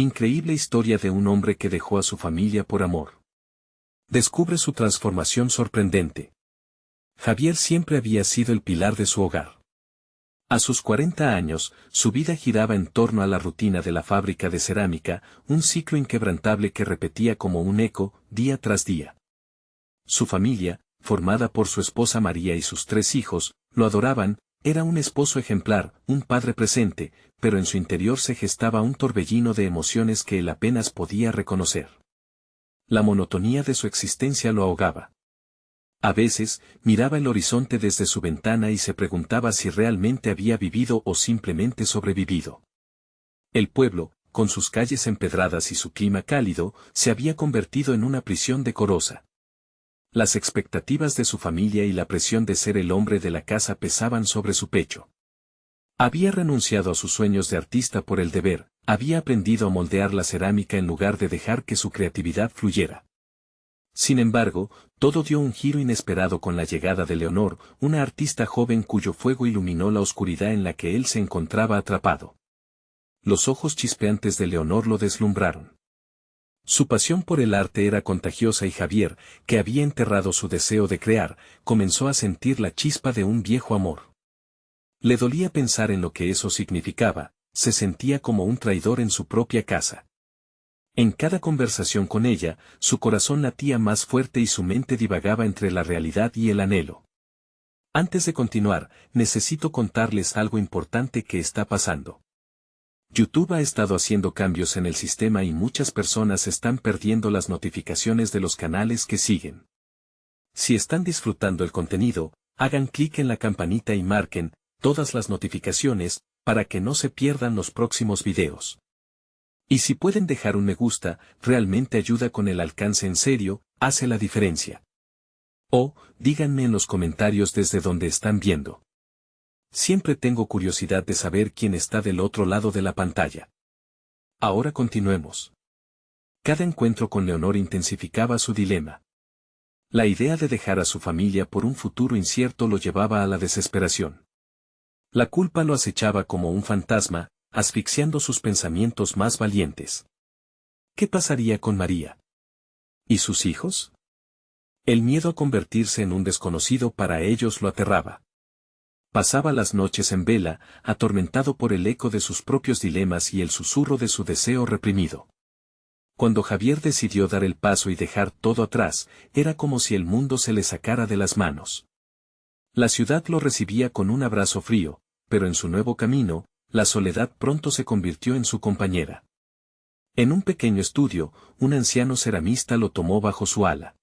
Increíble historia de un hombre que dejó a su familia por amor. Descubre su transformación sorprendente. Javier siempre había sido el pilar de su hogar. A sus 40 años, su vida giraba en torno a la rutina de la fábrica de cerámica, un ciclo inquebrantable que repetía como un eco, día tras día. Su familia, formada por su esposa María y sus 3 hijos, lo adoraban. Era un esposo ejemplar, un padre presente, pero en su interior se gestaba un torbellino de emociones que él apenas podía reconocer. La monotonía de su existencia lo ahogaba. A veces, miraba el horizonte desde su ventana y se preguntaba si realmente había vivido o simplemente sobrevivido. El pueblo, con sus calles empedradas y su clima cálido, se había convertido en una prisión decorosa. Las expectativas de su familia y la presión de ser el hombre de la casa pesaban sobre su pecho. Había renunciado a sus sueños de artista por el deber, había aprendido a moldear la cerámica en lugar de dejar que su creatividad fluyera. Sin embargo, todo dio un giro inesperado con la llegada de Leonor, una artista joven cuyo fuego iluminó la oscuridad en la que él se encontraba atrapado. Los ojos chispeantes de Leonor lo deslumbraron. Su pasión por el arte era contagiosa y Javier, que había enterrado su deseo de crear, comenzó a sentir la chispa de un viejo amor. Le dolía pensar en lo que eso significaba, se sentía como un traidor en su propia casa. En cada conversación con ella, su corazón latía más fuerte y su mente divagaba entre la realidad y el anhelo. Antes de continuar, necesito contarles algo importante que está pasando. YouTube ha estado haciendo cambios en el sistema y muchas personas están perdiendo las notificaciones de los canales que siguen. Si están disfrutando el contenido, hagan clic en la campanita y marquen todas las notificaciones para que no se pierdan los próximos videos. Y si pueden dejar un me gusta, realmente ayuda con el alcance en serio, hace la diferencia. O, díganme en los comentarios desde donde están viendo. Siempre tengo curiosidad de saber quién está del otro lado de la pantalla. Ahora continuemos. Cada encuentro con Leonor intensificaba su dilema. La idea de dejar a su familia por un futuro incierto lo llevaba a la desesperación. La culpa lo acechaba como un fantasma, asfixiando sus pensamientos más valientes. ¿Qué pasaría con María? ¿Y sus hijos? El miedo a convertirse en un desconocido para ellos lo aterraba. Pasaba las noches en vela, atormentado por el eco de sus propios dilemas y el susurro de su deseo reprimido. Cuando Javier decidió dar el paso y dejar todo atrás, era como si el mundo se le sacara de las manos. La ciudad lo recibía con un abrazo frío, pero en su nuevo camino, la soledad pronto se convirtió en su compañera. En un pequeño estudio, un anciano ceramista lo tomó bajo su ala.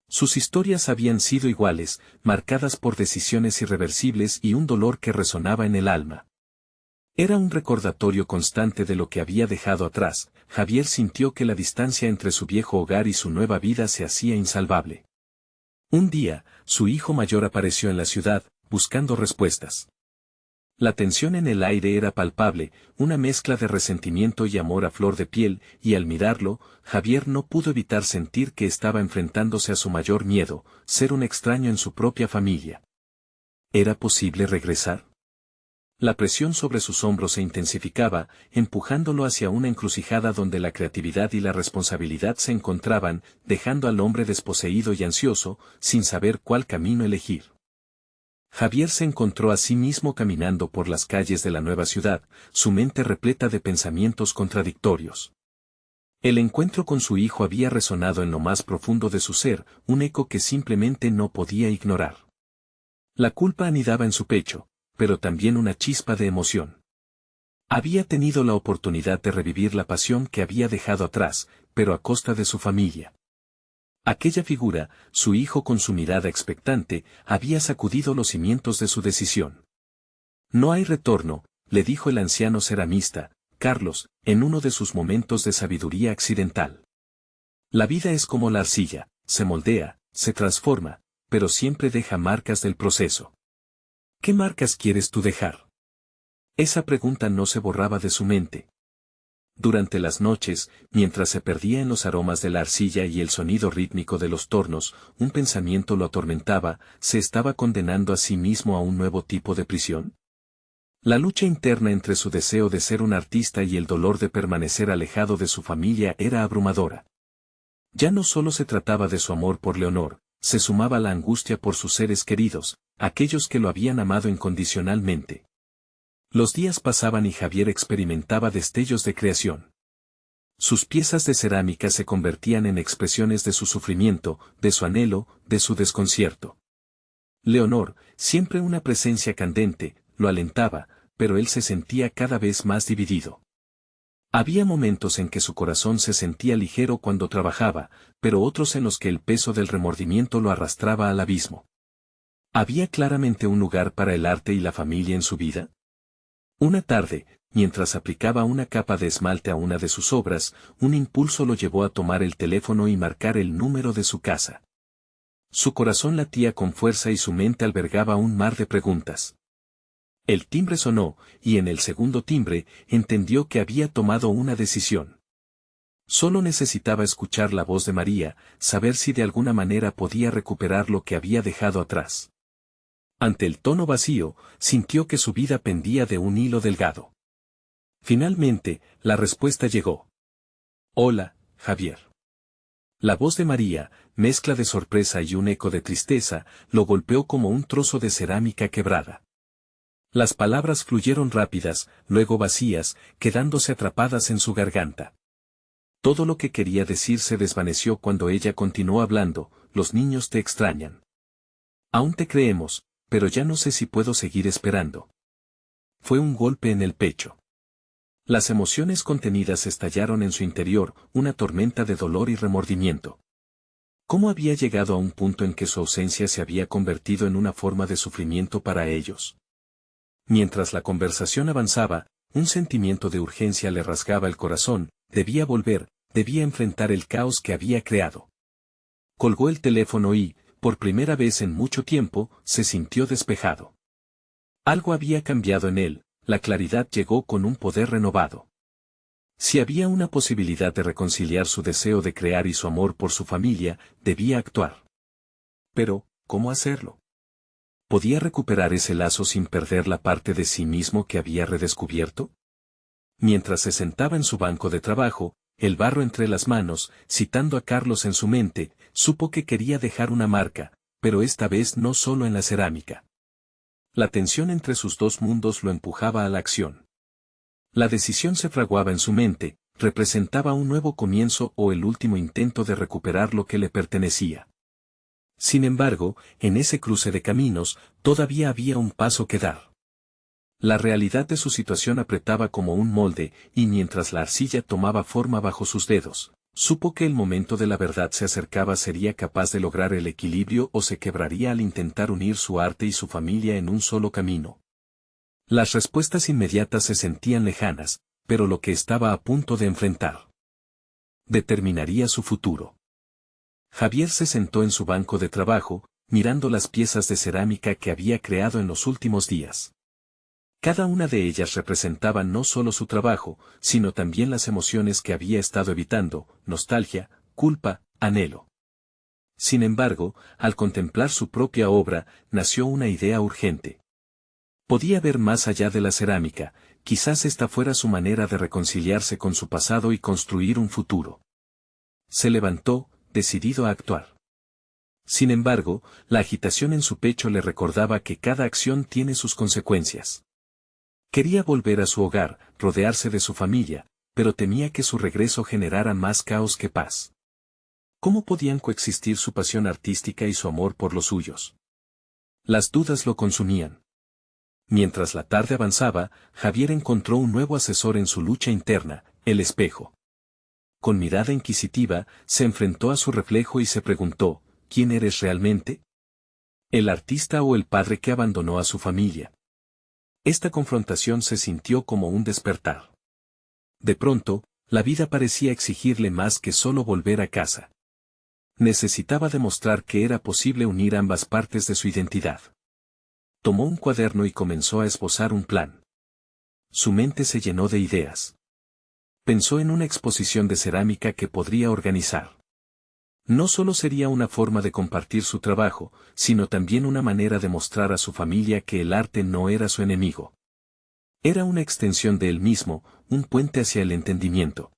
Sus historias habían sido iguales, marcadas por decisiones irreversibles y un dolor que resonaba en el alma. Era un recordatorio constante de lo que había dejado atrás. Javier sintió que la distancia entre su viejo hogar y su nueva vida se hacía insalvable. Un día, su hijo mayor apareció en la ciudad, buscando respuestas. La tensión en el aire era palpable, una mezcla de resentimiento y amor a flor de piel, y al mirarlo, Javier no pudo evitar sentir que estaba enfrentándose a su mayor miedo, ser un extraño en su propia familia. ¿Era posible regresar? La presión sobre sus hombros se intensificaba, empujándolo hacia una encrucijada donde la creatividad y la responsabilidad se encontraban, dejando al hombre desposeído y ansioso, sin saber cuál camino elegir. Javier se encontró a sí mismo caminando por las calles de la nueva ciudad, su mente repleta de pensamientos contradictorios. El encuentro con su hijo había resonado en lo más profundo de su ser, un eco que simplemente no podía ignorar. La culpa anidaba en su pecho, pero también una chispa de emoción. Había tenido la oportunidad de revivir la pasión que había dejado atrás, pero a costa de su familia. Aquella figura, su hijo con su mirada expectante, había sacudido los cimientos de su decisión. No hay retorno, le dijo el anciano ceramista, Carlos, en uno de sus momentos de sabiduría accidental. La vida es como la arcilla, se moldea, se transforma, pero siempre deja marcas del proceso. ¿Qué marcas quieres tú dejar? Esa pregunta no se borraba de su mente. Durante las noches, mientras se perdía en los aromas de la arcilla y el sonido rítmico de los tornos, un pensamiento lo atormentaba, ¿se estaba condenando a sí mismo a un nuevo tipo de prisión? La lucha interna entre su deseo de ser un artista y el dolor de permanecer alejado de su familia era abrumadora. Ya no solo se trataba de su amor por Leonor, se sumaba la angustia por sus seres queridos, aquellos que lo habían amado incondicionalmente. Los días pasaban y Javier experimentaba destellos de creación. Sus piezas de cerámica se convertían en expresiones de su sufrimiento, de su anhelo, de su desconcierto. Leonor, siempre una presencia candente, lo alentaba, pero él se sentía cada vez más dividido. Había momentos en que su corazón se sentía ligero cuando trabajaba, pero otros en los que el peso del remordimiento lo arrastraba al abismo. ¿Había claramente un lugar para el arte y la familia en su vida? Una tarde, mientras aplicaba una capa de esmalte a una de sus obras, un impulso lo llevó a tomar el teléfono y marcar el número de su casa. Su corazón latía con fuerza y su mente albergaba un mar de preguntas. El timbre sonó, y en el segundo timbre, entendió que había tomado una decisión. Solo necesitaba escuchar la voz de María, saber si de alguna manera podía recuperar lo que había dejado atrás. Ante el tono vacío, sintió que su vida pendía de un hilo delgado. Finalmente, la respuesta llegó. Hola, Javier. La voz de María, mezcla de sorpresa y un eco de tristeza, lo golpeó como un trozo de cerámica quebrada. Las palabras fluyeron rápidas, luego vacías, quedándose atrapadas en su garganta. Todo lo que quería decir se desvaneció cuando ella continuó hablando: los niños te extrañan. Aún te creemos, pero ya no sé si puedo seguir esperando. Fue un golpe en el pecho. Las emociones contenidas estallaron en su interior, una tormenta de dolor y remordimiento. ¿Cómo había llegado a un punto en que su ausencia se había convertido en una forma de sufrimiento para ellos? Mientras la conversación avanzaba, un sentimiento de urgencia le rasgaba el corazón: debía volver, debía enfrentar el caos que había creado. Colgó el teléfono y, por primera vez en mucho tiempo, se sintió despejado. Algo había cambiado en él, la claridad llegó con un poder renovado. Si había una posibilidad de reconciliar su deseo de crear y su amor por su familia, debía actuar. Pero, ¿cómo hacerlo? ¿Podía recuperar ese lazo sin perder la parte de sí mismo que había redescubierto? Mientras se sentaba en su banco de trabajo, el barro entre las manos, citando a Carlos en su mente, supo que quería dejar una marca, pero esta vez no solo en la cerámica. La tensión entre sus dos mundos lo empujaba a la acción. La decisión se fraguaba en su mente: representaba un nuevo comienzo o el último intento de recuperar lo que le pertenecía. Sin embargo, en ese cruce de caminos, todavía había un paso que dar. La realidad de su situación apretaba como un molde, y mientras la arcilla tomaba forma bajo sus dedos, supo que el momento de la verdad se acercaba. ¿Sería capaz de lograr el equilibrio o se quebraría al intentar unir su arte y su familia en un solo camino? Las respuestas inmediatas se sentían lejanas, pero lo que estaba a punto de enfrentar determinaría su futuro. Javier se sentó en su banco de trabajo, mirando las piezas de cerámica que había creado en los últimos días. Cada una de ellas representaba no solo su trabajo, sino también las emociones que había estado evitando: nostalgia, culpa, anhelo. Sin embargo, al contemplar su propia obra, nació una idea urgente. Podía ver más allá de la cerámica: quizás esta fuera su manera de reconciliarse con su pasado y construir un futuro. Se levantó, decidido a actuar. Sin embargo, la agitación en su pecho le recordaba que cada acción tiene sus consecuencias. Quería volver a su hogar, rodearse de su familia, pero temía que su regreso generara más caos que paz. ¿Cómo podían coexistir su pasión artística y su amor por los suyos? Las dudas lo consumían. Mientras la tarde avanzaba, Javier encontró un nuevo asesor en su lucha interna: el espejo. Con mirada inquisitiva, se enfrentó a su reflejo y se preguntó: ¿quién eres realmente? ¿El artista o el padre que abandonó a su familia? Esta confrontación se sintió como un despertar. De pronto, la vida parecía exigirle más que solo volver a casa. Necesitaba demostrar que era posible unir ambas partes de su identidad. Tomó un cuaderno y comenzó a esbozar un plan. Su mente se llenó de ideas. Pensó en una exposición de cerámica que podría organizar. No solo sería una forma de compartir su trabajo, sino también una manera de mostrar a su familia que el arte no era su enemigo. Era una extensión de él mismo, un puente hacia el entendimiento.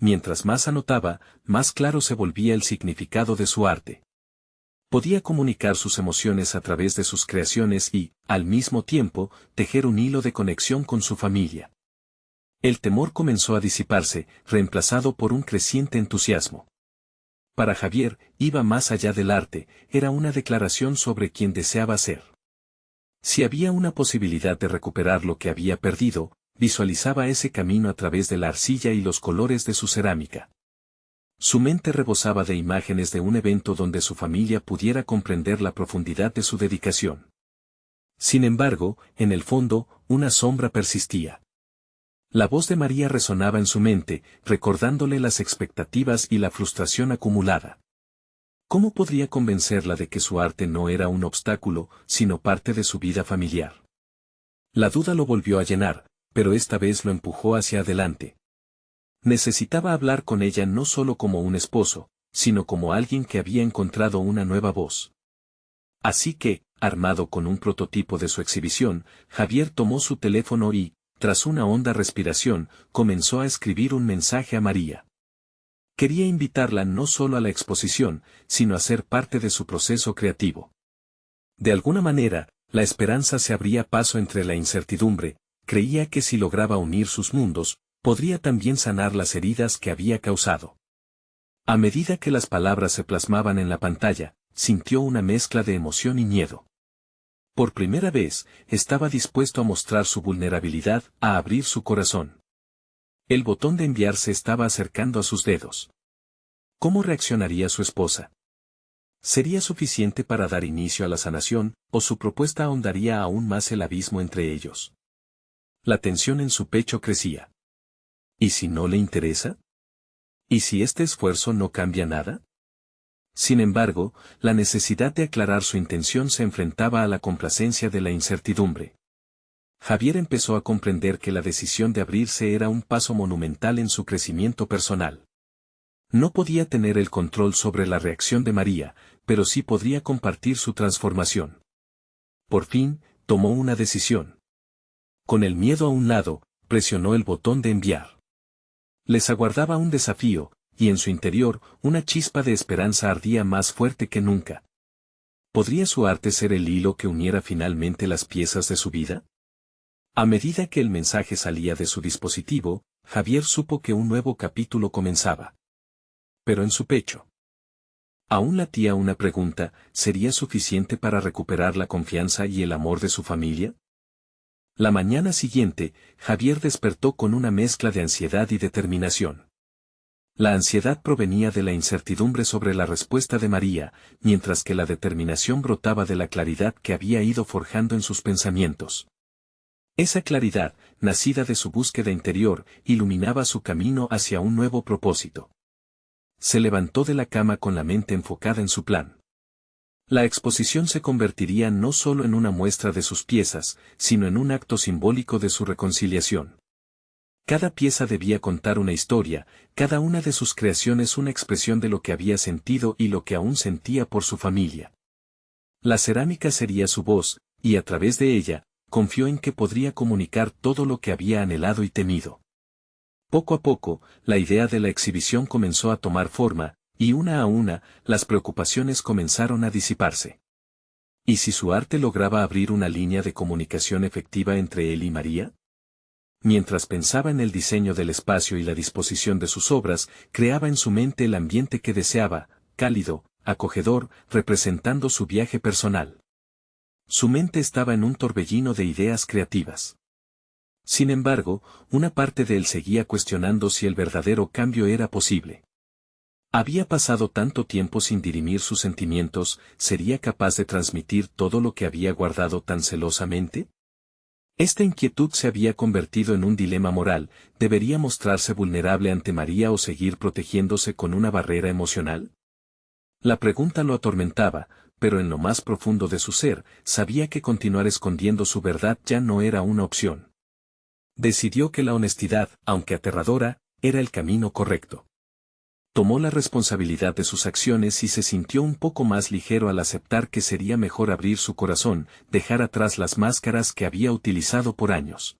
Mientras más anotaba, más claro se volvía el significado de su arte. Podía comunicar sus emociones a través de sus creaciones y, al mismo tiempo, tejer un hilo de conexión con su familia. El temor comenzó a disiparse, reemplazado por un creciente entusiasmo. Para Javier, iba más allá del arte, era una declaración sobre quién deseaba ser. Si había una posibilidad de recuperar lo que había perdido, visualizaba ese camino a través de la arcilla y los colores de su cerámica. Su mente rebosaba de imágenes de un evento donde su familia pudiera comprender la profundidad de su dedicación. Sin embargo, en el fondo, una sombra persistía. La voz de María resonaba en su mente, recordándole las expectativas y la frustración acumulada. ¿Cómo podría convencerla de que su arte no era un obstáculo, sino parte de su vida familiar? La duda lo volvió a llenar, pero esta vez lo empujó hacia adelante. Necesitaba hablar con ella no solo como un esposo, sino como alguien que había encontrado una nueva voz. Así que, armado con un prototipo de su exhibición, Javier tomó su teléfono y, tras una honda respiración, comenzó a escribir un mensaje a María. Quería invitarla no solo a la exposición, sino a ser parte de su proceso creativo. De alguna manera, la esperanza se abría paso entre la incertidumbre, creía que si lograba unir sus mundos, podría también sanar las heridas que había causado. A medida que las palabras se plasmaban en la pantalla, sintió una mezcla de emoción y miedo. Por primera vez, estaba dispuesto a mostrar su vulnerabilidad, a abrir su corazón. El botón de enviar se estaba acercando a sus dedos. ¿Cómo reaccionaría su esposa? ¿Sería suficiente para dar inicio a la sanación, o su propuesta ahondaría aún más el abismo entre ellos? La tensión en su pecho crecía. ¿Y si no le interesa? ¿Y si este esfuerzo no cambia nada? Sin embargo, la necesidad de aclarar su intención se enfrentaba a la complacencia de la incertidumbre. Javier empezó a comprender que la decisión de abrirse era un paso monumental en su crecimiento personal. No podía tener el control sobre la reacción de María, pero sí podría compartir su transformación. Por fin, tomó una decisión. Con el miedo a un lado, presionó el botón de enviar. Les aguardaba un desafío, y en su interior, una chispa de esperanza ardía más fuerte que nunca. ¿Podría su arte ser el hilo que uniera finalmente las piezas de su vida? A medida que el mensaje salía de su dispositivo, Javier supo que un nuevo capítulo comenzaba. Pero en su pecho aún latía una pregunta: ¿sería suficiente para recuperar la confianza y el amor de su familia? La mañana siguiente, Javier despertó con una mezcla de ansiedad y determinación. La ansiedad provenía de la incertidumbre sobre la respuesta de María, mientras que la determinación brotaba de la claridad que había ido forjando en sus pensamientos. Esa claridad, nacida de su búsqueda interior, iluminaba su camino hacia un nuevo propósito. Se levantó de la cama con la mente enfocada en su plan. La exposición se convertiría no solo en una muestra de sus piezas, sino en un acto simbólico de su reconciliación. Cada pieza debía contar una historia, cada una de sus creaciones una expresión de lo que había sentido y lo que aún sentía por su familia. La cerámica sería su voz, y a través de ella, confió en que podría comunicar todo lo que había anhelado y temido. Poco a poco, la idea de la exhibición comenzó a tomar forma, y una a una, las preocupaciones comenzaron a disiparse. ¿Y si su arte lograba abrir una línea de comunicación efectiva entre él y María? Mientras pensaba en el diseño del espacio y la disposición de sus obras, creaba en su mente el ambiente que deseaba, cálido, acogedor, representando su viaje personal. Su mente estaba en un torbellino de ideas creativas. Sin embargo, una parte de él seguía cuestionando si el verdadero cambio era posible. Había pasado tanto tiempo sin dirimir sus sentimientos, ¿sería capaz de transmitir todo lo que había guardado tan celosamente? Esta inquietud se había convertido en un dilema moral: ¿debería mostrarse vulnerable ante María o seguir protegiéndose con una barrera emocional? La pregunta lo atormentaba, pero en lo más profundo de su ser, sabía que continuar escondiendo su verdad ya no era una opción. Decidió que la honestidad, aunque aterradora, era el camino correcto. Tomó la responsabilidad de sus acciones y se sintió un poco más ligero al aceptar que sería mejor abrir su corazón, dejar atrás las máscaras que había utilizado por años.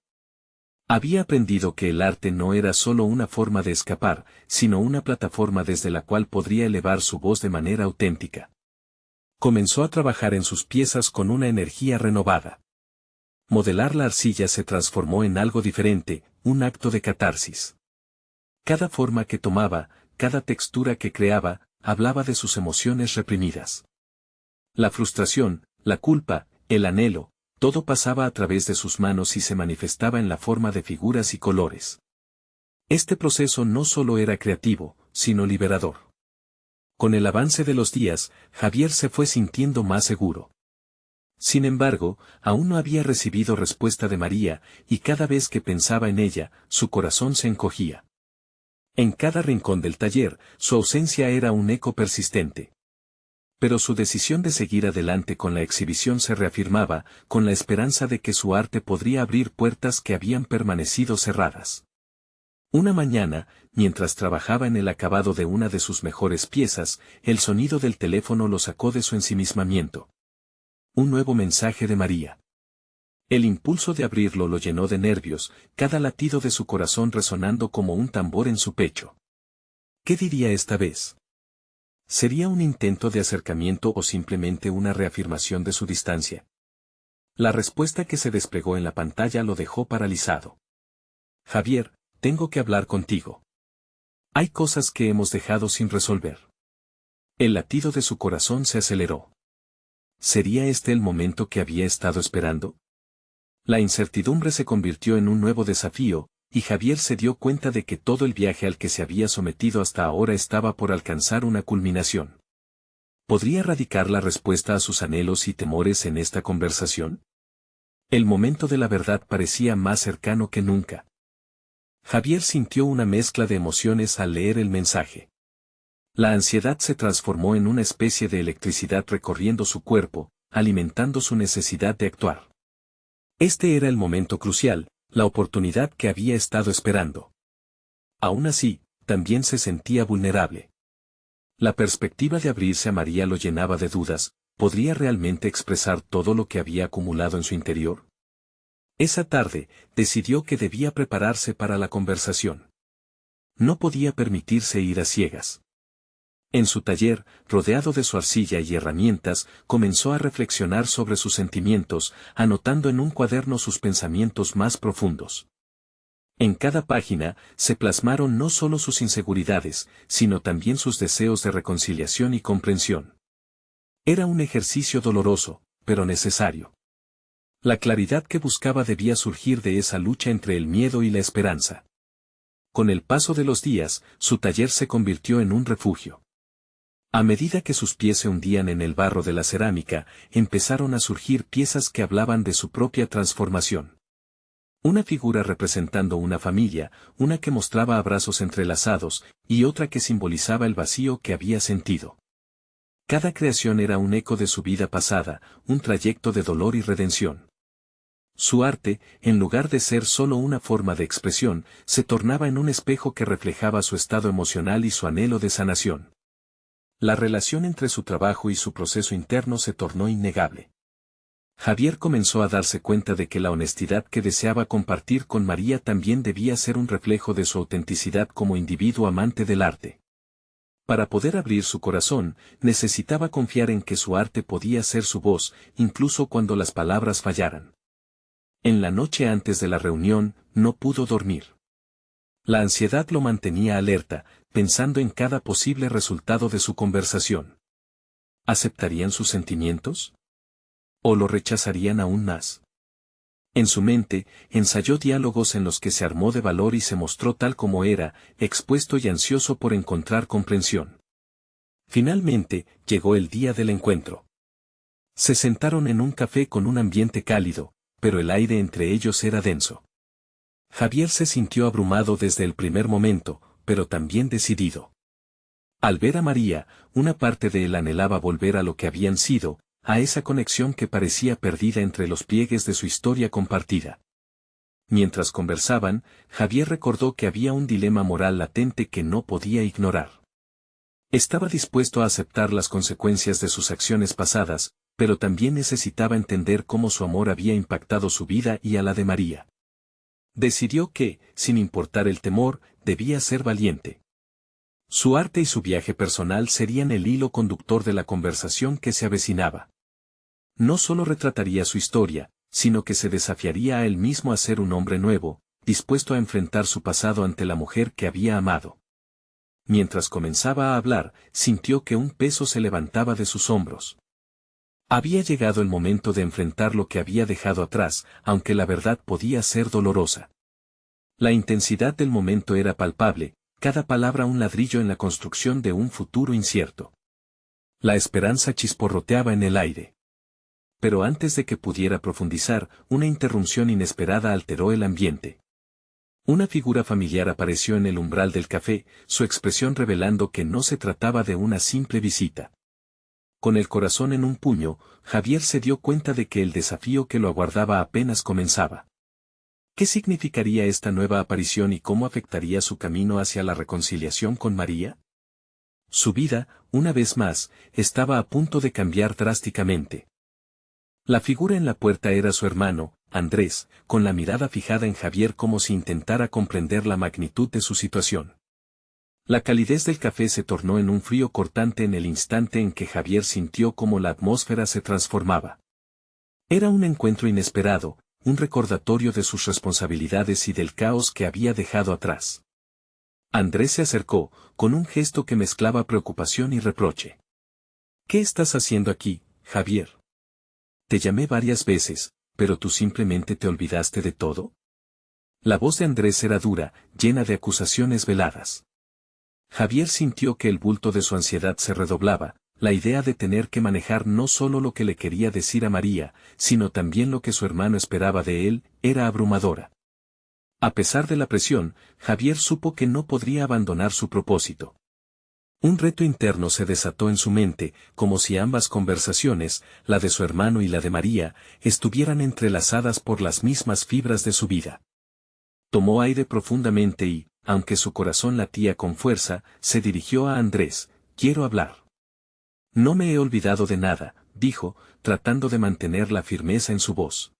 Había aprendido que el arte no era solo una forma de escapar, sino una plataforma desde la cual podría elevar su voz de manera auténtica. Comenzó a trabajar en sus piezas con una energía renovada. Modelar la arcilla se transformó en algo diferente, un acto de catarsis. Cada forma que tomaba, cada textura que creaba, hablaba de sus emociones reprimidas. La frustración, la culpa, el anhelo, todo pasaba a través de sus manos y se manifestaba en la forma de figuras y colores. Este proceso no solo era creativo, sino liberador. Con el avance de los días, Javier se fue sintiendo más seguro. Sin embargo, aún no había recibido respuesta de María, y cada vez que pensaba en ella, su corazón se encogía. En cada rincón del taller, su ausencia era un eco persistente. Pero su decisión de seguir adelante con la exhibición se reafirmaba, con la esperanza de que su arte podría abrir puertas que habían permanecido cerradas. Una mañana, mientras trabajaba en el acabado de una de sus mejores piezas, el sonido del teléfono lo sacó de su ensimismamiento. Un nuevo mensaje de María. El impulso de abrirlo lo llenó de nervios, cada latido de su corazón resonando como un tambor en su pecho. ¿Qué diría esta vez? ¿Sería un intento de acercamiento o simplemente una reafirmación de su distancia? La respuesta que se desplegó en la pantalla lo dejó paralizado. Javier, tengo que hablar contigo. Hay cosas que hemos dejado sin resolver. El latido de su corazón se aceleró. ¿Sería este el momento que había estado esperando? La incertidumbre se convirtió en un nuevo desafío, y Javier se dio cuenta de que todo el viaje al que se había sometido hasta ahora estaba por alcanzar una culminación. ¿Podría radicar la respuesta a sus anhelos y temores en esta conversación? El momento de la verdad parecía más cercano que nunca. Javier sintió una mezcla de emociones al leer el mensaje. La ansiedad se transformó en una especie de electricidad recorriendo su cuerpo, alimentando su necesidad de actuar. Este era el momento crucial, la oportunidad que había estado esperando. Aún así, también se sentía vulnerable. La perspectiva de abrirse a María lo llenaba de dudas. ¿Podría realmente expresar todo lo que había acumulado en su interior? Esa tarde, decidió que debía prepararse para la conversación. No podía permitirse ir a ciegas. En su taller, rodeado de su arcilla y herramientas, comenzó a reflexionar sobre sus sentimientos, anotando en un cuaderno sus pensamientos más profundos. En cada página, se plasmaron no solo sus inseguridades, sino también sus deseos de reconciliación y comprensión. Era un ejercicio doloroso, pero necesario. La claridad que buscaba debía surgir de esa lucha entre el miedo y la esperanza. Con el paso de los días, su taller se convirtió en un refugio. A medida que sus pies se hundían en el barro de la cerámica, empezaron a surgir piezas que hablaban de su propia transformación. Una figura representando una familia, una que mostraba abrazos entrelazados, y otra que simbolizaba el vacío que había sentido. Cada creación era un eco de su vida pasada, un trayecto de dolor y redención. Su arte, en lugar de ser solo una forma de expresión, se tornaba en un espejo que reflejaba su estado emocional y su anhelo de sanación. La relación entre su trabajo y su proceso interno se tornó innegable. Javier comenzó a darse cuenta de que la honestidad que deseaba compartir con María también debía ser un reflejo de su autenticidad como individuo amante del arte. Para poder abrir su corazón, necesitaba confiar en que su arte podía ser su voz, incluso cuando las palabras fallaran. En la noche antes de la reunión, no pudo dormir. La ansiedad lo mantenía alerta, pensando en cada posible resultado de su conversación. ¿Aceptarían sus sentimientos? ¿O lo rechazarían aún más? En su mente, ensayó diálogos en los que se armó de valor y se mostró tal como era, expuesto y ansioso por encontrar comprensión. Finalmente, llegó el día del encuentro. Se sentaron en un café con un ambiente cálido, pero el aire entre ellos era denso. Javier se sintió abrumado desde el primer momento, pero también decidido. Al ver a María, una parte de él anhelaba volver a lo que habían sido, a esa conexión que parecía perdida entre los pliegues de su historia compartida. Mientras conversaban, Javier recordó que había un dilema moral latente que no podía ignorar. Estaba dispuesto a aceptar las consecuencias de sus acciones pasadas, pero también necesitaba entender cómo su amor había impactado su vida y a la de María. Decidió que, sin importar el temor, debía ser valiente. Su arte y su viaje personal serían el hilo conductor de la conversación que se avecinaba. No solo retrataría su historia, sino que se desafiaría a él mismo a ser un hombre nuevo, dispuesto a enfrentar su pasado ante la mujer que había amado. Mientras comenzaba a hablar, sintió que un peso se levantaba de sus hombros. Había llegado el momento de enfrentar lo que había dejado atrás, aunque la verdad podía ser dolorosa. La intensidad del momento era palpable, cada palabra un ladrillo en la construcción de un futuro incierto. La esperanza chisporroteaba en el aire. Pero antes de que pudiera profundizar, una interrupción inesperada alteró el ambiente. Una figura familiar apareció en el umbral del café, su expresión revelando que no se trataba de una simple visita. Con el corazón en un puño, Javier se dio cuenta de que el desafío que lo aguardaba apenas comenzaba. ¿Qué significaría esta nueva aparición y cómo afectaría su camino hacia la reconciliación con María? Su vida, una vez más, estaba a punto de cambiar drásticamente. La figura en la puerta era su hermano, Andrés, con la mirada fijada en Javier como si intentara comprender la magnitud de su situación. La calidez del café se tornó en un frío cortante en el instante en que Javier sintió cómo la atmósfera se transformaba. Era un encuentro inesperado, un recordatorio de sus responsabilidades y del caos que había dejado atrás. Andrés se acercó, con un gesto que mezclaba preocupación y reproche. ¿Qué estás haciendo aquí, Javier? Te llamé varias veces, pero tú simplemente te olvidaste de todo. La voz de Andrés era dura, llena de acusaciones veladas. Javier sintió que el bulto de su ansiedad se redoblaba, la idea de tener que manejar no solo lo que le quería decir a María, sino también lo que su hermano esperaba de él, era abrumadora. A pesar de la presión, Javier supo que no podría abandonar su propósito. Un reto interno se desató en su mente, como si ambas conversaciones, la de su hermano y la de María, estuvieran entrelazadas por las mismas fibras de su vida. Tomó aire profundamente y, aunque su corazón latía con fuerza, se dirigió a Andrés. Quiero hablar. No me he olvidado de nada, dijo, tratando de mantener la firmeza en su voz.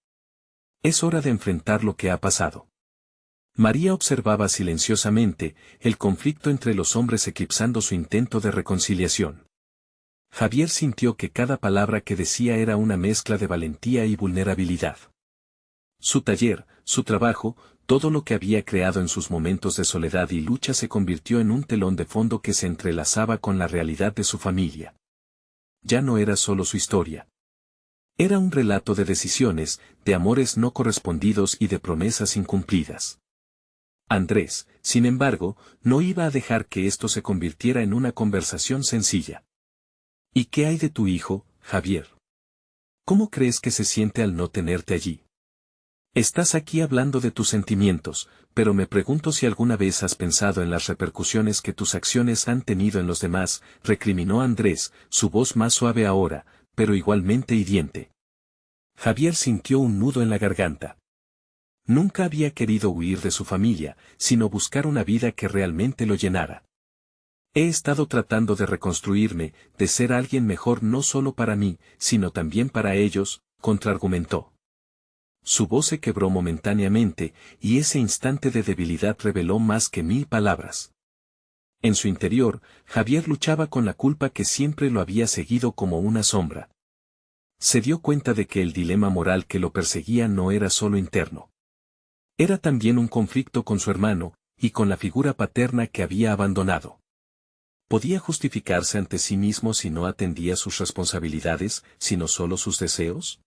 Es hora de enfrentar lo que ha pasado. María observaba silenciosamente, el conflicto entre los hombres eclipsando su intento de reconciliación. Javier sintió que cada palabra que decía era una mezcla de valentía y vulnerabilidad. Su taller, su trabajo, todo lo que había creado en sus momentos de soledad y lucha se convirtió en un telón de fondo que se entrelazaba con la realidad de su familia. Ya no era solo su historia. Era un relato de decisiones, de amores no correspondidos y de promesas incumplidas. Andrés, sin embargo, no iba a dejar que esto se convirtiera en una conversación sencilla. ¿Y qué hay de tu hijo, Javier? ¿Cómo crees que se siente al no tenerte allí? Estás aquí hablando de tus sentimientos, pero me pregunto si alguna vez has pensado en las repercusiones que tus acciones han tenido en los demás, recriminó Andrés, su voz más suave ahora, pero igualmente hiriente. Javier sintió un nudo en la garganta. Nunca había querido huir de su familia, sino buscar una vida que realmente lo llenara. He estado tratando de reconstruirme, de ser alguien mejor no solo para mí, sino también para ellos, contraargumentó. Su voz se quebró momentáneamente, y ese instante de debilidad reveló más que 1000 palabras. En su interior, Javier luchaba con la culpa que siempre lo había seguido como una sombra. Se dio cuenta de que el dilema moral que lo perseguía no era solo interno. Era también un conflicto con su hermano, y con la figura paterna que había abandonado. ¿Podía justificarse ante sí mismo si no atendía sus responsabilidades, sino solo sus deseos?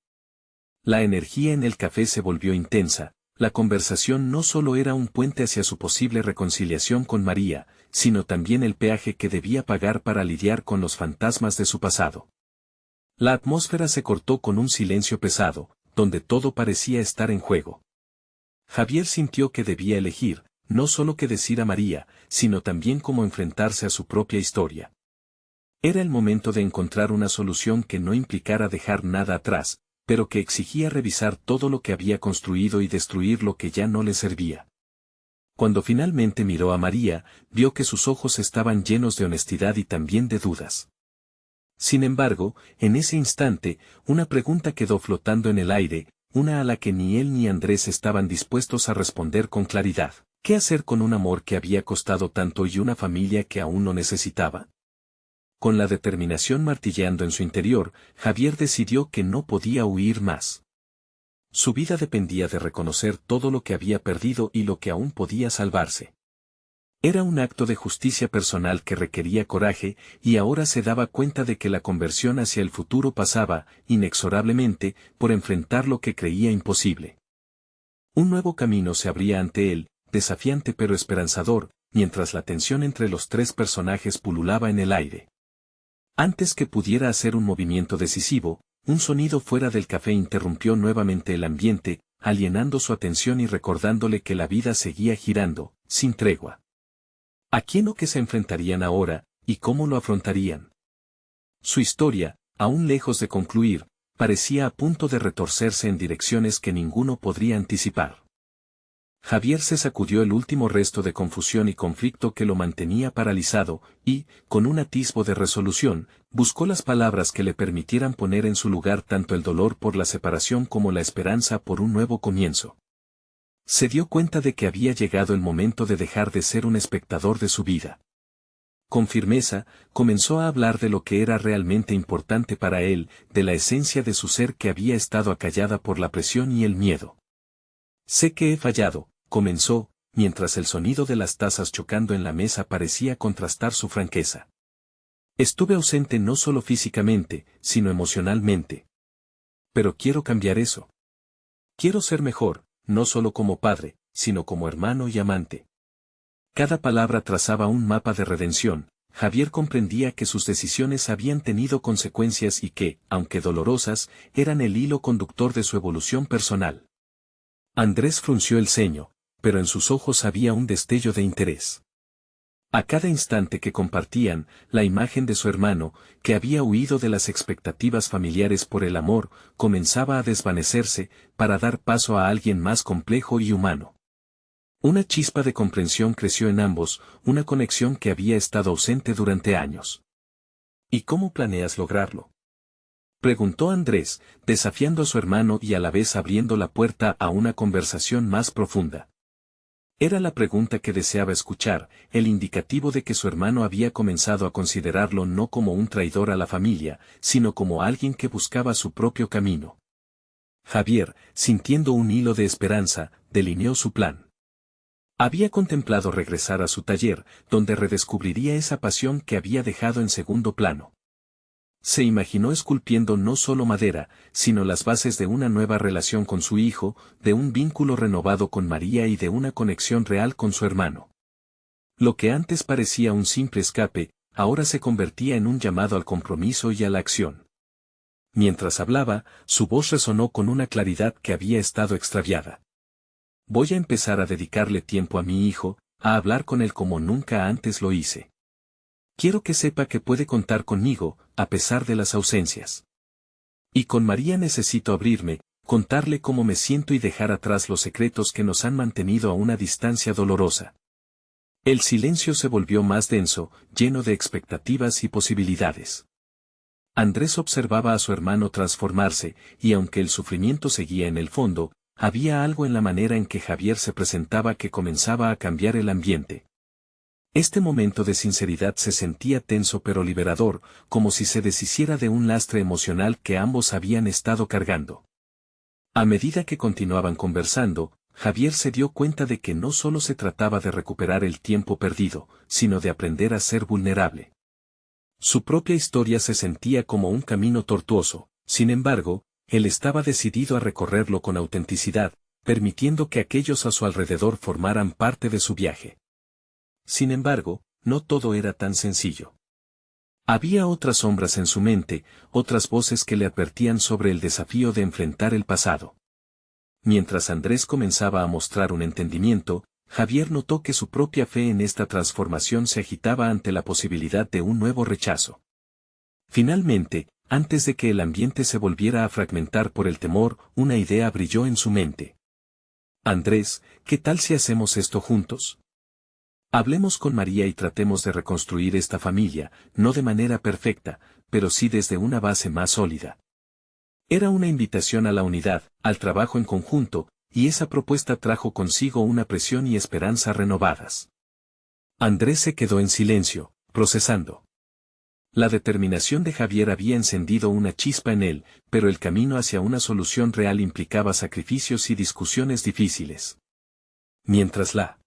La energía en el café se volvió intensa, la conversación no solo era un puente hacia su posible reconciliación con María, sino también el peaje que debía pagar para lidiar con los fantasmas de su pasado. La atmósfera se cortó con un silencio pesado, donde todo parecía estar en juego. Javier sintió que debía elegir, no solo qué decir a María, sino también cómo enfrentarse a su propia historia. Era el momento de encontrar una solución que no implicara dejar nada atrás, pero que exigía revisar todo lo que había construido y destruir lo que ya no le servía. Cuando finalmente miró a María, vio que sus ojos estaban llenos de honestidad y también de dudas. Sin embargo, en ese instante, una pregunta quedó flotando en el aire, una a la que ni él ni Andrés estaban dispuestos a responder con claridad. ¿Qué hacer con un amor que había costado tanto y una familia que aún no necesitaba? Con la determinación martilleando en su interior, Javier decidió que no podía huir más. Su vida dependía de reconocer todo lo que había perdido y lo que aún podía salvarse. Era un acto de justicia personal que requería coraje, y ahora se daba cuenta de que la conversión hacia el futuro pasaba, inexorablemente, por enfrentar lo que creía imposible. Un nuevo camino se abría ante él, desafiante pero esperanzador, mientras la tensión entre los tres personajes pululaba en el aire. Antes que pudiera hacer un movimiento decisivo, un sonido fuera del café interrumpió nuevamente el ambiente, alienando su atención y recordándole que la vida seguía girando, sin tregua. ¿A quién o qué se enfrentarían ahora, y cómo lo afrontarían? Su historia, aún lejos de concluir, parecía a punto de retorcerse en direcciones que ninguno podría anticipar. Javier se sacudió el último resto de confusión y conflicto que lo mantenía paralizado, y, con un atisbo de resolución, buscó las palabras que le permitieran poner en su lugar tanto el dolor por la separación como la esperanza por un nuevo comienzo. Se dio cuenta de que había llegado el momento de dejar de ser un espectador de su vida. Con firmeza, comenzó a hablar de lo que era realmente importante para él, de la esencia de su ser que había estado acallada por la presión y el miedo. Sé que he fallado, comenzó, mientras el sonido de las tazas chocando en la mesa parecía contrastar su franqueza. Estuve ausente no solo físicamente, sino emocionalmente. Pero quiero cambiar eso. Quiero ser mejor, no solo como padre, sino como hermano y amante. Cada palabra trazaba un mapa de redención. Javier comprendía que sus decisiones habían tenido consecuencias y que, aunque dolorosas, eran el hilo conductor de su evolución personal. Andrés frunció el ceño, pero en sus ojos había un destello de interés. A cada instante que compartían, la imagen de su hermano, que había huido de las expectativas familiares por el amor, comenzaba a desvanecerse, para dar paso a alguien más complejo y humano. Una chispa de comprensión creció en ambos, una conexión que había estado ausente durante años. ¿Y cómo planeas lograrlo?, preguntó Andrés, desafiando a su hermano y a la vez abriendo la puerta a una conversación más profunda. Era la pregunta que deseaba escuchar, el indicativo de que su hermano había comenzado a considerarlo no como un traidor a la familia, sino como alguien que buscaba su propio camino. Javier, sintiendo un hilo de esperanza, delineó su plan. Había contemplado regresar a su taller, donde redescubriría esa pasión que había dejado en segundo plano. Se imaginó esculpiendo no solo madera, sino las bases de una nueva relación con su hijo, de un vínculo renovado con María y de una conexión real con su hermano. Lo que antes parecía un simple escape, ahora se convertía en un llamado al compromiso y a la acción. Mientras hablaba, su voz resonó con una claridad que había estado extraviada. Voy a empezar a dedicarle tiempo a mi hijo, a hablar con él como nunca antes lo hice. Quiero que sepa que puede contar conmigo, a pesar de las ausencias. Y con María necesito abrirme, contarle cómo me siento y dejar atrás los secretos que nos han mantenido a una distancia dolorosa. El silencio se volvió más denso, lleno de expectativas y posibilidades. Andrés observaba a su hermano transformarse, y aunque el sufrimiento seguía en el fondo, había algo en la manera en que Javier se presentaba que comenzaba a cambiar el ambiente. Este momento de sinceridad se sentía tenso pero liberador, como si se deshiciera de un lastre emocional que ambos habían estado cargando. A medida que continuaban conversando, Javier se dio cuenta de que no solo se trataba de recuperar el tiempo perdido, sino de aprender a ser vulnerable. Su propia historia se sentía como un camino tortuoso, sin embargo, él estaba decidido a recorrerlo con autenticidad, permitiendo que aquellos a su alrededor formaran parte de su viaje. Sin embargo, no todo era tan sencillo. Había otras sombras en su mente, otras voces que le advertían sobre el desafío de enfrentar el pasado. Mientras Andrés comenzaba a mostrar un entendimiento, Javier notó que su propia fe en esta transformación se agitaba ante la posibilidad de un nuevo rechazo. Finalmente, antes de que el ambiente se volviera a fragmentar por el temor, una idea brilló en su mente. Andrés, ¿qué tal si hacemos esto juntos? Hablemos con María y tratemos de reconstruir esta familia, no de manera perfecta, pero sí desde una base más sólida. Era una invitación a la unidad, al trabajo en conjunto, y esa propuesta trajo consigo una presión y esperanza renovadas. Andrés se quedó en silencio, procesando. La determinación de Javier había encendido una chispa en él, pero el camino hacia una solución real implicaba sacrificios y discusiones difíciles. Mientras la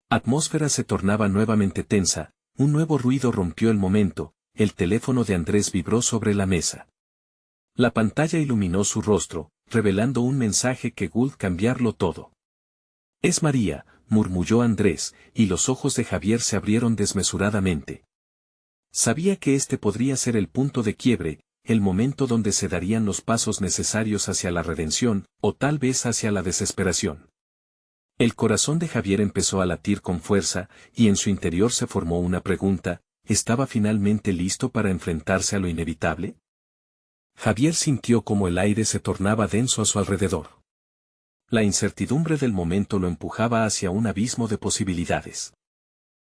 atmósfera se tornaba nuevamente tensa, un nuevo ruido rompió el momento, el teléfono de Andrés vibró sobre la mesa. La pantalla iluminó su rostro, revelando un mensaje que Gould cambiarlo todo. «Es María», murmulló Andrés, y los ojos de Javier se abrieron desmesuradamente. Sabía que este podría ser el punto de quiebre, el momento donde se darían los pasos necesarios hacia la redención, o tal vez hacia la desesperación. El corazón de Javier empezó a latir con fuerza, y en su interior se formó una pregunta: ¿estaba finalmente listo para enfrentarse a lo inevitable? Javier sintió como el aire se tornaba denso a su alrededor. La incertidumbre del momento lo empujaba hacia un abismo de posibilidades.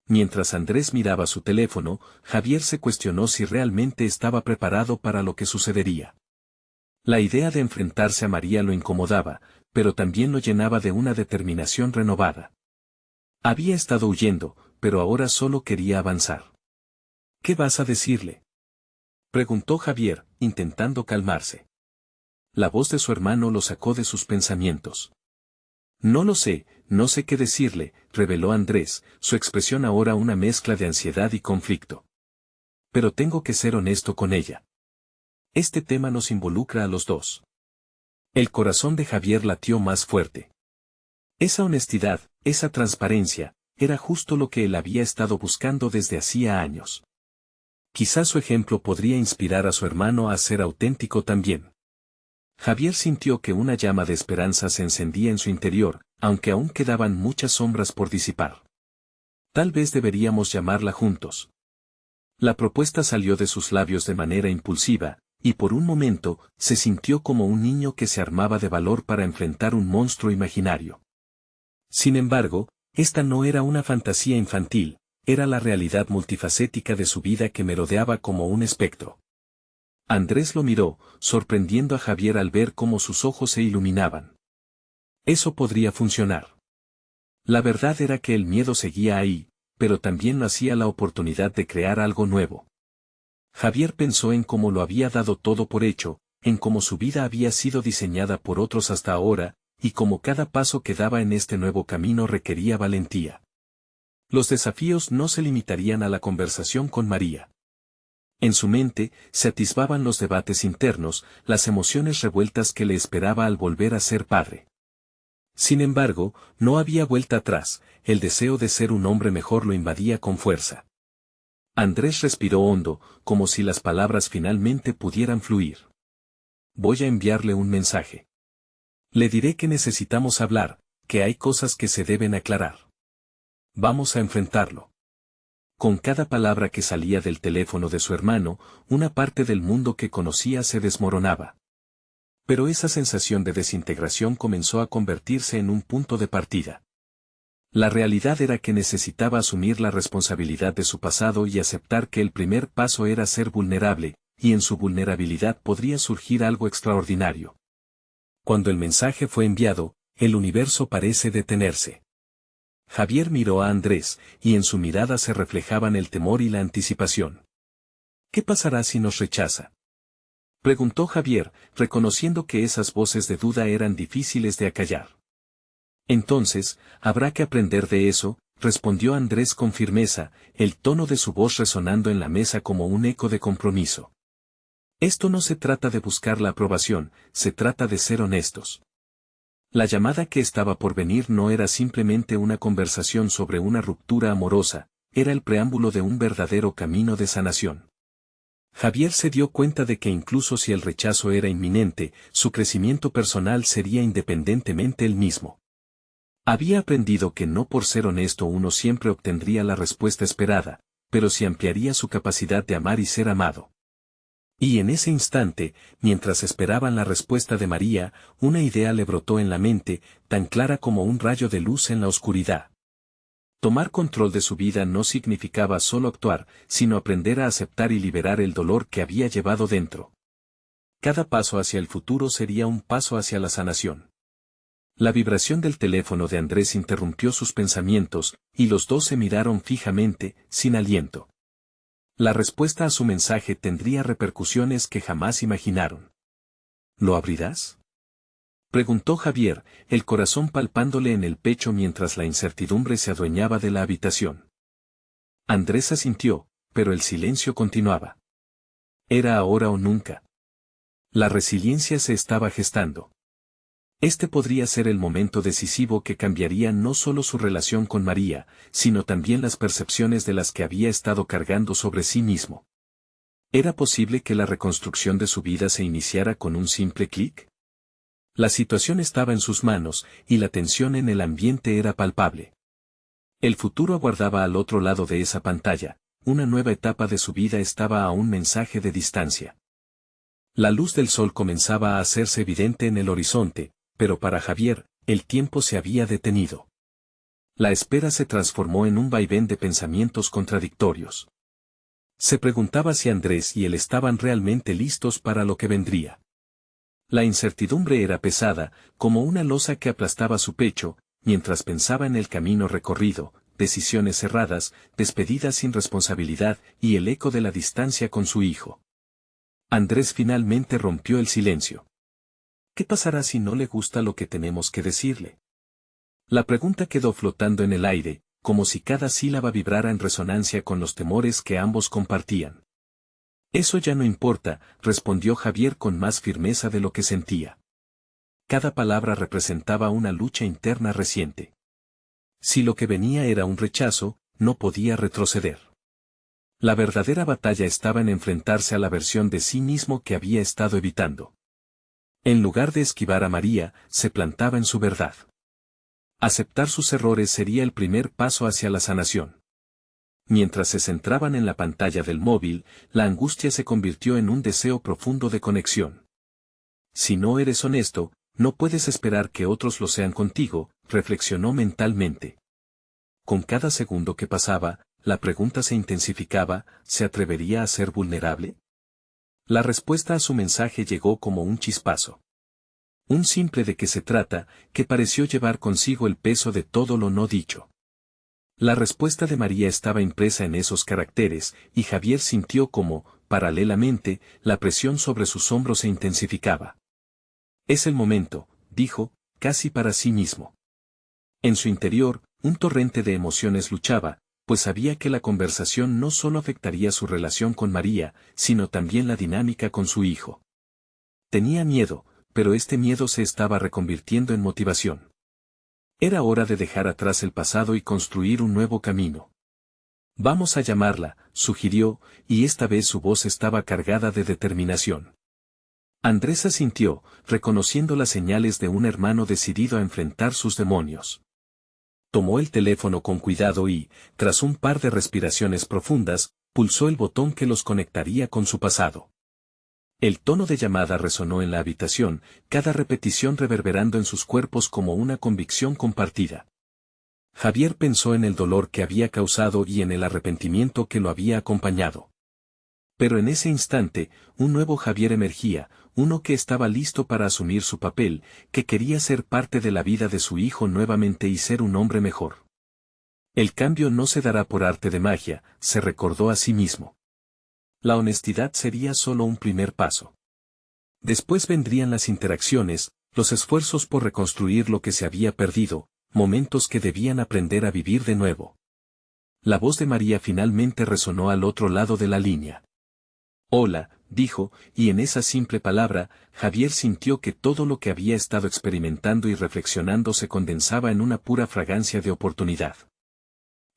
Mientras Andrés miraba su teléfono, Javier se cuestionó si realmente estaba preparado para lo que sucedería. La idea de enfrentarse a María lo incomodaba, pero también lo llenaba de una determinación renovada. Había estado huyendo, pero ahora solo quería avanzar. «¿Qué vas a decirle?», preguntó Javier, intentando calmarse. La voz de su hermano lo sacó de sus pensamientos. «No lo sé, no sé qué decirle», reveló Andrés, su expresión ahora una mezcla de ansiedad y conflicto. «Pero tengo que ser honesto con ella. Este tema nos involucra a los dos». El corazón de Javier latió más fuerte. Esa honestidad, esa transparencia, era justo lo que él había estado buscando desde hacía años. Quizás su ejemplo podría inspirar a su hermano a ser auténtico también. Javier sintió que una llama de esperanza se encendía en su interior, aunque aún quedaban muchas sombras por disipar. «Tal vez deberíamos llamarla juntos». La propuesta salió de sus labios de manera impulsiva, y por un momento, se sintió como un niño que se armaba de valor para enfrentar un monstruo imaginario. Sin embargo, esta no era una fantasía infantil, era la realidad multifacética de su vida que merodeaba como un espectro. Andrés lo miró, sorprendiendo a Javier al ver cómo sus ojos se iluminaban. Eso podría funcionar. La verdad era que el miedo seguía ahí, pero también lo hacía la oportunidad de crear algo nuevo. Javier pensó en cómo lo había dado todo por hecho, en cómo su vida había sido diseñada por otros hasta ahora, y cómo cada paso que daba en este nuevo camino requería valentía. Los desafíos no se limitarían a la conversación con María. En su mente, se atisbaban los debates internos, las emociones revueltas que le esperaba al volver a ser padre. Sin embargo, no había vuelta atrás, el deseo de ser un hombre mejor lo invadía con fuerza. Andrés respiró hondo, como si las palabras finalmente pudieran fluir. «Voy a enviarle un mensaje. Le diré que necesitamos hablar, que hay cosas que se deben aclarar. Vamos a enfrentarlo». Con cada palabra que salía del teléfono de su hermano, una parte del mundo que conocía se desmoronaba. Pero esa sensación de desintegración comenzó a convertirse en un punto de partida. La realidad era que necesitaba asumir la responsabilidad de su pasado y aceptar que el primer paso era ser vulnerable, y en su vulnerabilidad podría surgir algo extraordinario. Cuando el mensaje fue enviado, el universo parece detenerse. Javier miró a Andrés, y en su mirada se reflejaban el temor y la anticipación. «¿Qué pasará si nos rechaza?», preguntó Javier, reconociendo que esas voces de duda eran difíciles de acallar. «Entonces, habrá que aprender de eso», respondió Andrés con firmeza, el tono de su voz resonando en la mesa como un eco de compromiso. «Esto no se trata de buscar la aprobación, se trata de ser honestos». La llamada que estaba por venir no era simplemente una conversación sobre una ruptura amorosa, era el preámbulo de un verdadero camino de sanación. Javier se dio cuenta de que incluso si el rechazo era inminente, su crecimiento personal sería independientemente el mismo. Había aprendido que no por ser honesto uno siempre obtendría la respuesta esperada, pero sí ampliaría su capacidad de amar y ser amado. Y en ese instante, mientras esperaban la respuesta de María, una idea le brotó en la mente, tan clara como un rayo de luz en la oscuridad. Tomar control de su vida no significaba solo actuar, sino aprender a aceptar y liberar el dolor que había llevado dentro. Cada paso hacia el futuro sería un paso hacia la sanación. La vibración del teléfono de Andrés interrumpió sus pensamientos, y los dos se miraron fijamente, sin aliento. La respuesta a su mensaje tendría repercusiones que jamás imaginaron. ¿Lo abrirás?, preguntó Javier, el corazón palpándole en el pecho mientras la incertidumbre se adueñaba de la habitación. Andrés asintió, pero el silencio continuaba. Era ahora o nunca. La resiliencia se estaba gestando. Este podría ser el momento decisivo que cambiaría no solo su relación con María, sino también las percepciones de las que había estado cargando sobre sí mismo. ¿Era posible que la reconstrucción de su vida se iniciara con un simple clic? La situación estaba en sus manos, y la tensión en el ambiente era palpable. El futuro aguardaba al otro lado de esa pantalla, una nueva etapa de su vida estaba a un mensaje de distancia. La luz del sol comenzaba a hacerse evidente en el horizonte, pero para Javier, el tiempo se había detenido. La espera se transformó en un vaivén de pensamientos contradictorios. Se preguntaba si Andrés y él estaban realmente listos para lo que vendría. La incertidumbre era pesada, como una losa que aplastaba su pecho, mientras pensaba en el camino recorrido, decisiones cerradas, despedidas sin responsabilidad y el eco de la distancia con su hijo. Andrés finalmente rompió el silencio. ¿Qué pasará si no le gusta lo que tenemos que decirle? La pregunta quedó flotando en el aire, como si cada sílaba vibrara en resonancia con los temores que ambos compartían. Eso ya no importa, respondió Javier con más firmeza de lo que sentía. Cada palabra representaba una lucha interna reciente. Si lo que venía era un rechazo, no podía retroceder. La verdadera batalla estaba en enfrentarse a la versión de sí mismo que había estado evitando. En lugar de esquivar a María, se plantaba en su verdad. Aceptar sus errores sería el primer paso hacia la sanación. Mientras se centraban en la pantalla del móvil, la angustia se convirtió en un deseo profundo de conexión. Si no eres honesto, no puedes esperar que otros lo sean contigo, reflexionó mentalmente. Con cada segundo que pasaba, la pregunta se intensificaba, ¿se atrevería a ser vulnerable? La respuesta a su mensaje llegó como un chispazo. Un simple ¿de qué se trata?, que pareció llevar consigo el peso de todo lo no dicho. La respuesta de María estaba impresa en esos caracteres, y Javier sintió como, paralelamente, la presión sobre sus hombros se intensificaba. Es el momento, dijo, casi para sí mismo. En su interior, un torrente de emociones luchaba, pues sabía que la conversación no solo afectaría su relación con María, sino también la dinámica con su hijo. Tenía miedo, pero este miedo se estaba reconvirtiendo en motivación. Era hora de dejar atrás el pasado y construir un nuevo camino. Vamos a llamarla, sugirió, y esta vez su voz estaba cargada de determinación. Andrés asintió, reconociendo las señales de un hermano decidido a enfrentar sus demonios. Tomó el teléfono con cuidado y, tras un par de respiraciones profundas, pulsó el botón que los conectaría con su pasado. El tono de llamada resonó en la habitación, cada repetición reverberando en sus cuerpos como una convicción compartida. Javier pensó en el dolor que había causado y en el arrepentimiento que lo había acompañado. Pero en ese instante, un nuevo Javier emergía, uno que estaba listo para asumir su papel, que quería ser parte de la vida de su hijo nuevamente y ser un hombre mejor. El cambio no se dará por arte de magia, se recordó a sí mismo. La honestidad sería solo un primer paso. Después vendrían las interacciones, los esfuerzos por reconstruir lo que se había perdido, momentos que debían aprender a vivir de nuevo. La voz de María finalmente resonó al otro lado de la línea. Hola, dijo, y en esa simple palabra, Javier sintió que todo lo que había estado experimentando y reflexionando se condensaba en una pura fragancia de oportunidad.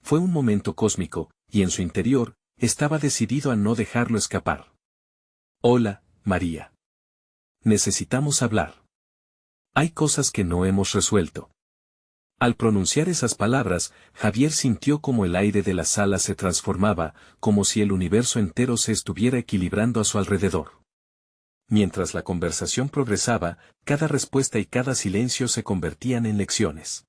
Fue un momento cósmico, y en su interior, estaba decidido a no dejarlo escapar. Hola, María. Necesitamos hablar. Hay cosas que no hemos resuelto. Al pronunciar esas palabras, Javier sintió como el aire de la sala se transformaba, como si el universo entero se estuviera equilibrando a su alrededor. Mientras la conversación progresaba, cada respuesta y cada silencio se convertían en lecciones.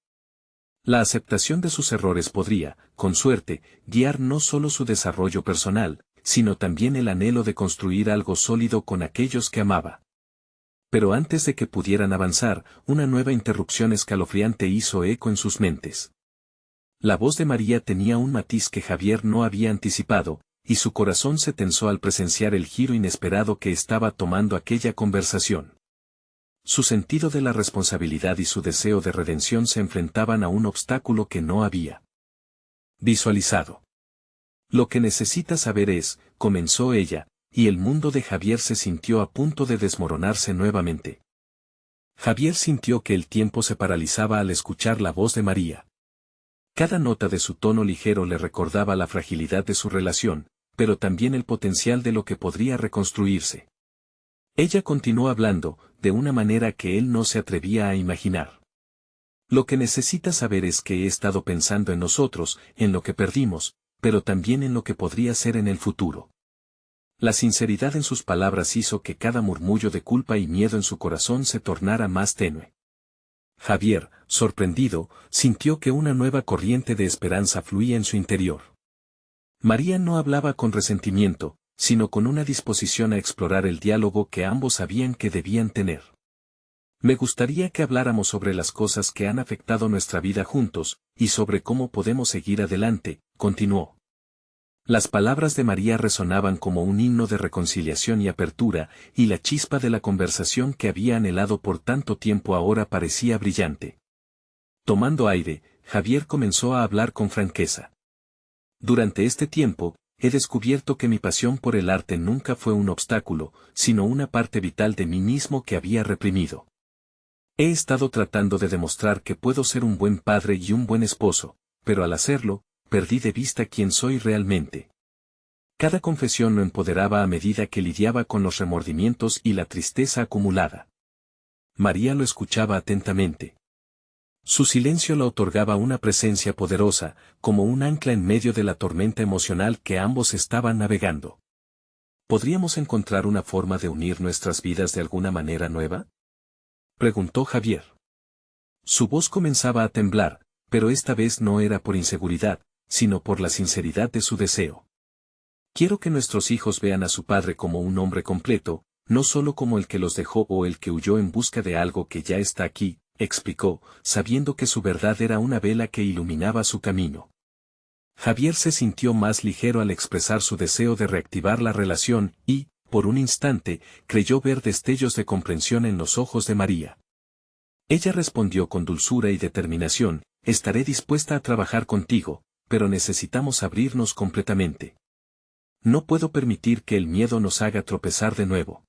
La aceptación de sus errores podría, con suerte, guiar no solo su desarrollo personal, sino también el anhelo de construir algo sólido con aquellos que amaba. Pero antes de que pudieran avanzar, una nueva interrupción escalofriante hizo eco en sus mentes. La voz de María tenía un matiz que Javier no había anticipado, y su corazón se tensó al presenciar el giro inesperado que estaba tomando aquella conversación. Su sentido de la responsabilidad y su deseo de redención se enfrentaban a un obstáculo que no había visualizado. Lo que necesita saber es, comenzó ella, y el mundo de Javier se sintió a punto de desmoronarse nuevamente. Javier sintió que el tiempo se paralizaba al escuchar la voz de María. Cada nota de su tono ligero le recordaba la fragilidad de su relación, pero también el potencial de lo que podría reconstruirse. Ella continuó hablando, de una manera que él no se atrevía a imaginar. Lo que necesita saber es que he estado pensando en nosotros, en lo que perdimos, pero también en lo que podría ser en el futuro. La sinceridad en sus palabras hizo que cada murmullo de culpa y miedo en su corazón se tornara más tenue. Javier, sorprendido, sintió que una nueva corriente de esperanza fluía en su interior. María no hablaba con resentimiento, sino con una disposición a explorar el diálogo que ambos sabían que debían tener. Me gustaría que habláramos sobre las cosas que han afectado nuestra vida juntos, y sobre cómo podemos seguir adelante, continuó. Las palabras de María resonaban como un himno de reconciliación y apertura, y la chispa de la conversación que había anhelado por tanto tiempo ahora parecía brillante. Tomando aire, Javier comenzó a hablar con franqueza. Durante este tiempo, he descubierto que mi pasión por el arte nunca fue un obstáculo, sino una parte vital de mí mismo que había reprimido. He estado tratando de demostrar que puedo ser un buen padre y un buen esposo, pero al hacerlo, perdí de vista quién soy realmente. Cada confesión lo empoderaba a medida que lidiaba con los remordimientos y la tristeza acumulada. María lo escuchaba atentamente. Su silencio le otorgaba una presencia poderosa, como un ancla en medio de la tormenta emocional que ambos estaban navegando. ¿Podríamos encontrar una forma de unir nuestras vidas de alguna manera nueva?, preguntó Javier. Su voz comenzaba a temblar, pero esta vez no era por inseguridad, sino por la sinceridad de su deseo. Quiero que nuestros hijos vean a su padre como un hombre completo, no solo como el que los dejó o el que huyó en busca de algo que ya está aquí, explicó, sabiendo que su verdad era una vela que iluminaba su camino. Javier se sintió más ligero al expresar su deseo de reactivar la relación y, por un instante, creyó ver destellos de comprensión en los ojos de María. Ella respondió con dulzura y determinación, estaré dispuesta a trabajar contigo, pero necesitamos abrirnos completamente. No puedo permitir que el miedo nos haga tropezar de nuevo.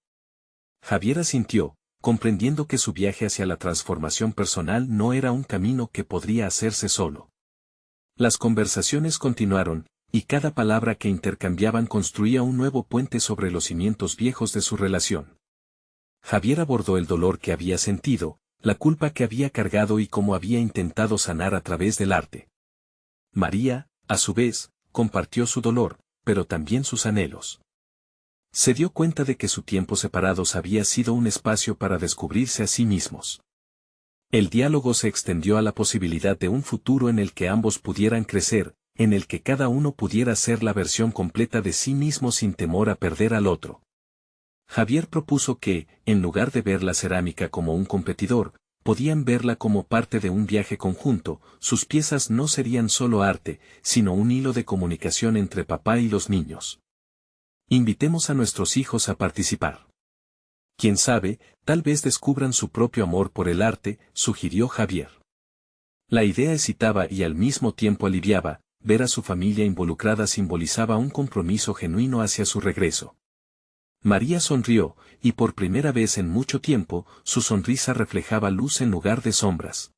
Javier asintió, comprendiendo que su viaje hacia la transformación personal no era un camino que podría hacerse solo. Las conversaciones continuaron, y cada palabra que intercambiaban construía un nuevo puente sobre los cimientos viejos de su relación. Javier abordó el dolor que había sentido, la culpa que había cargado y cómo había intentado sanar a través del arte. María, a su vez, compartió su dolor, pero también sus anhelos. Se dio cuenta de que su tiempo separados había sido un espacio para descubrirse a sí mismos. El diálogo se extendió a la posibilidad de un futuro en el que ambos pudieran crecer, en el que cada uno pudiera ser la versión completa de sí mismo sin temor a perder al otro. Javier propuso que, en lugar de ver la cerámica como un competidor, podían verla como parte de un viaje conjunto, sus piezas no serían solo arte, sino un hilo de comunicación entre papá y los niños. Invitemos a nuestros hijos a participar. Quién sabe, tal vez descubran su propio amor por el arte, sugirió Javier. La idea excitaba y al mismo tiempo aliviaba, ver a su familia involucrada simbolizaba un compromiso genuino hacia su regreso. María sonrió, y por primera vez en mucho tiempo, su sonrisa reflejaba luz en lugar de sombras.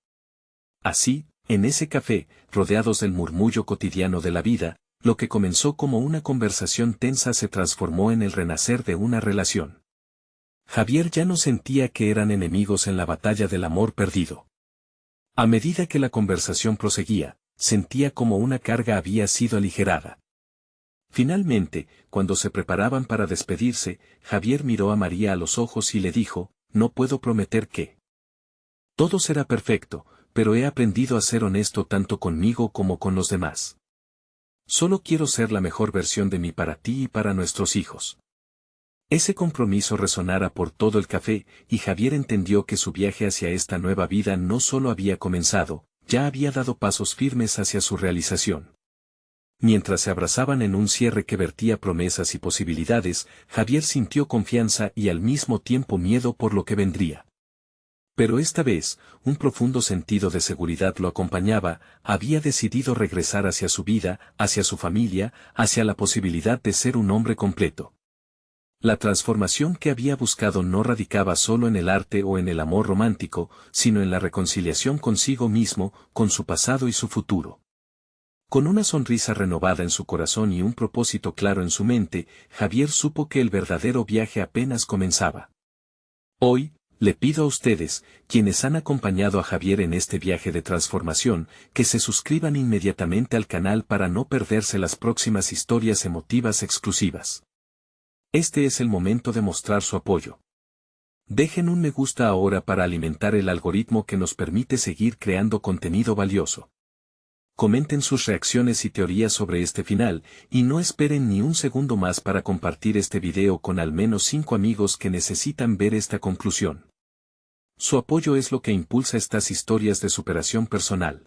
Así, en ese café, rodeados del murmullo cotidiano de la vida, lo que comenzó como una conversación tensa se transformó en el renacer de una relación. Javier ya no sentía que eran enemigos en la batalla del amor perdido. A medida que la conversación proseguía, sentía como una carga había sido aligerada. Finalmente, cuando se preparaban para despedirse, Javier miró a María a los ojos y le dijo, no puedo prometer que todo será perfecto, pero he aprendido a ser honesto tanto conmigo como con los demás. Solo quiero ser la mejor versión de mí para ti y para nuestros hijos. Ese compromiso resonara por todo el café, y Javier entendió que su viaje hacia esta nueva vida no solo había comenzado, ya había dado pasos firmes hacia su realización. Mientras se abrazaban en un cierre que vertía promesas y posibilidades, Javier sintió confianza y al mismo tiempo miedo por lo que vendría. Pero esta vez, un profundo sentido de seguridad lo acompañaba, había decidido regresar hacia su vida, hacia su familia, hacia la posibilidad de ser un hombre completo. La transformación que había buscado no radicaba solo en el arte o en el amor romántico, sino en la reconciliación consigo mismo, con su pasado y su futuro. Con una sonrisa renovada en su corazón y un propósito claro en su mente, Javier supo que el verdadero viaje apenas comenzaba. Hoy, le pido a ustedes, quienes han acompañado a Javier en este viaje de transformación, que se suscriban inmediatamente al canal para no perderse las próximas historias emotivas exclusivas. Este es el momento de mostrar su apoyo. Dejen un me gusta ahora para alimentar el algoritmo que nos permite seguir creando contenido valioso. Comenten sus reacciones y teorías sobre este final, y no esperen ni un segundo más para compartir este video con al menos 5 amigos que necesitan ver esta conclusión. Su apoyo es lo que impulsa estas historias de superación personal.